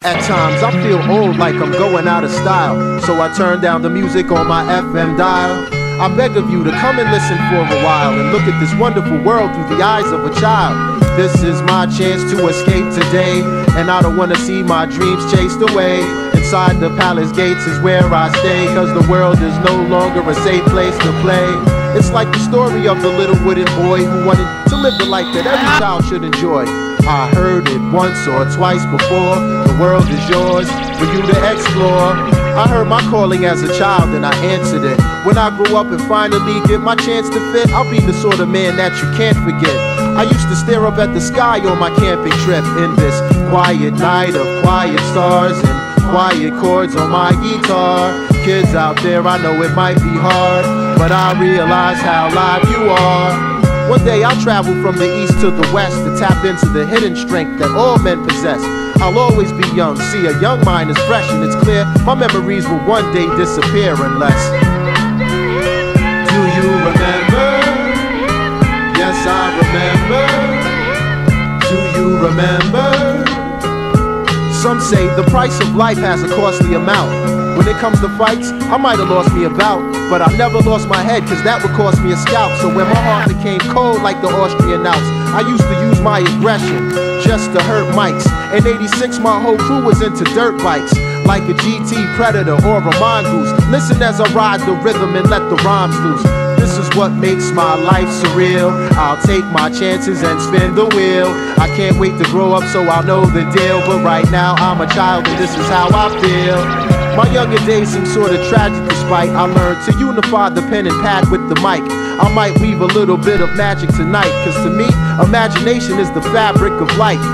At times I feel old, like I'm going out of style, so I turn down the music on my FM dial. I beg of you to come and listen for a while and look at this wonderful world through the eyes of a child. This is my chance to escape today, and I don't want to see my dreams chased away. Inside the palace gates is where I stay, cause the world is no longer a safe place to play. It's like the story of the little wooden boy who wanted to live the life that every child should enjoy. I heard it once or twice before. The world is yours for you to explore. I heard my calling as a child and I answered it. When I grow up and finally get my chance to fit, I'll be the sort of man that you can't forget. I used to stare up at the sky on my camping trip in this quiet night of quiet stars and quiet chords on my guitar. Kids out there, I know it might be hard, but I realize how live you are. One day I'll travel from the east to the west to tap into the hidden strength that all men possess. I'll always be young, see a young mind is fresh, and it's clear my memories will one day disappear unless. Do you remember? Yes, I remember. Do you remember? Some say the price of life has a costly amount. When it comes to fights, I might have lost me a bout, but I never lost my head, cause that would cost me a scalp. So when my heart became cold like the Austrian Alps, I used to use my aggression just to hurt mics. In '86 my whole crew was into dirt bikes, like a GT Predator or a mongoose. Listen as I ride the rhythm and let the rhymes loose. This is what makes my life surreal. I'll take my chances and spin the wheel. I can't wait to grow up so I'll know the deal, but right now I'm a child and this is how I feel. My younger days seem sort of tragic despite I learned to unify the pen and pad with the mic. I might weave a little bit of magic tonight, cause to me, imagination is the fabric of life.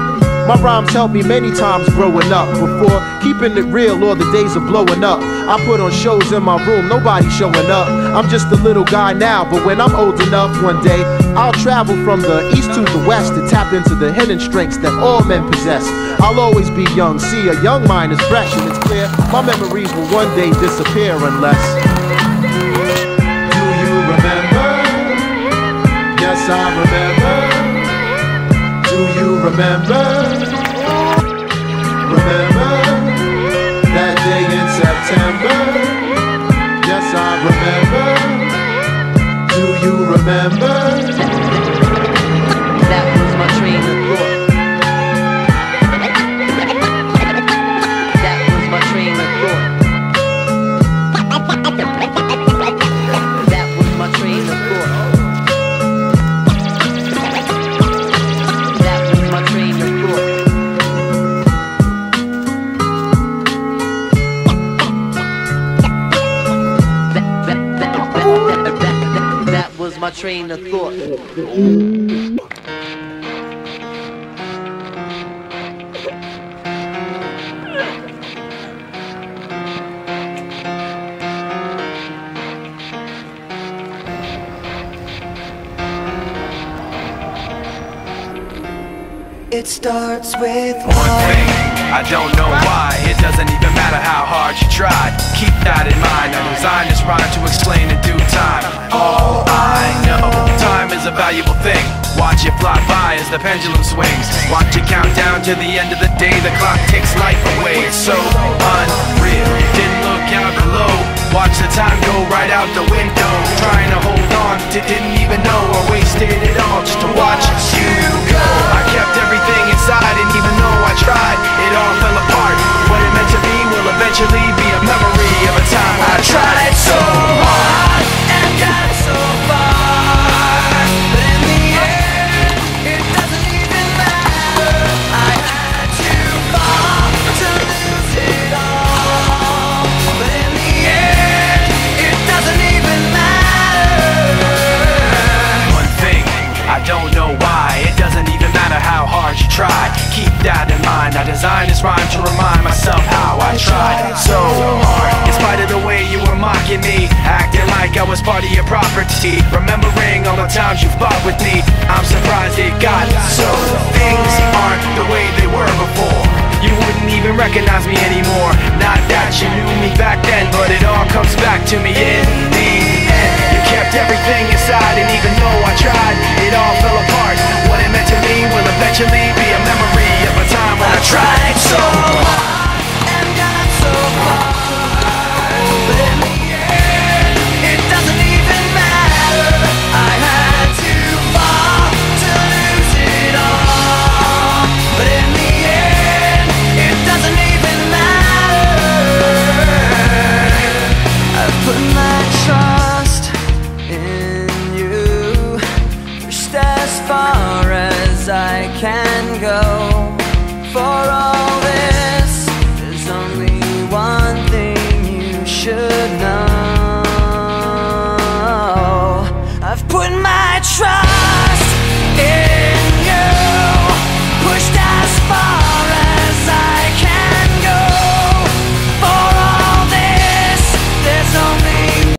My rhymes helped me many times growing up. Before keeping it real or the days of blowing up, I put on shows in my room, nobody showing up. I'm just a little guy now, but when I'm old enough one day, I'll travel from the east to the west to tap into the hidden strengths that all men possess. I'll always be young, see a young mind is fresh, and it's clear my memories will one day disappear unless. Do you remember? Yes, I remember. Do you remember? Remember that day in September? Yes, I remember. Do you remember? That was my train of thought. That was my train of thought. That was my train of thought. My train of thought. It starts with one thing, I don't know why. It doesn't even matter how hard you try. Keep that in mind. I designed this rhyme to explain in due time. All I know, time is a valuable thing. Watch it fly by as the pendulum swings. Watch it count down to the end of the day. The clock takes life away. It's so unreal. Didn't look out below. Watch the time go right out the window. Trying to hold on to didn't even know I wasted it all just to watch you go. I kept everything inside, and even though I tried, it all fell apart. What it meant to be will eventually be a memory of a time I tried so hard and got so far, but in the end, it doesn't even matter. I had to fall to lose it all, but in the end, it doesn't even matter. One thing, I don't know why. It doesn't even matter how hard you try. Keep that in mind. I designed this rhyme to remind myself how I tried so hard. In spite of the way you were mocking me, acting like I was part of your property, remembering all the times you fought with me, I'm surprised it got so. Things aren't the way they were before. You wouldn't even recognize me anymore. Not that you knew me back then, but it all comes back to me in the end. You kept everything inside, and even though I tried, it all fell apart. What it meant to me will eventually be a memory of a time when I tried so hard. as far as I can go. For all